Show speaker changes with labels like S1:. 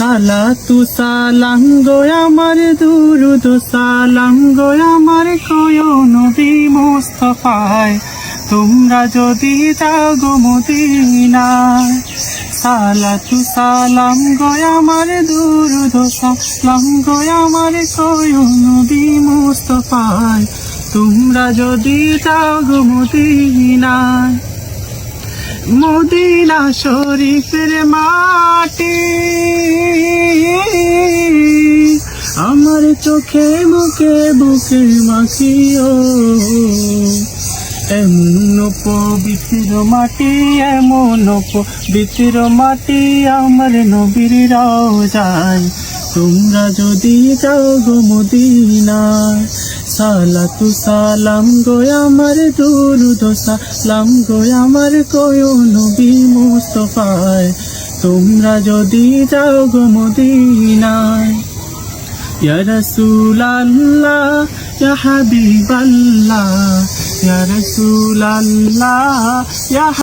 S1: সালাতু সালাম গো আমার দুরুদ সালাম গো আমার কয় নবী মুস্তাফায় তোমরা যদি যাও গো মদিনায়। সালাতু সালাম গো আমার দুরুদ সালাম গো আমার কয় নবী মুস্তাফায় তোমরা যদি যাও গো মদিনায়। মদিনা শরীফের মাটি আমার চোখে মুখে বুকে মাখিও, এমন পবিত্র মাটি এমন পবিত্র মাটি আমার নবীর রওজায় তোমরা যদি যাও গো মদিনায়। সালাতু সালাম গো আমার দুরুদ সালাম গো আমার কয় নবী মুস্তাফায় তোমরা যদি যাও গো মদিনায়। ইয়া রাসূলুল্লাহ ইয়া হাবিবাল্লাহ ইয়া রাসূলুল্লাহ ইয়া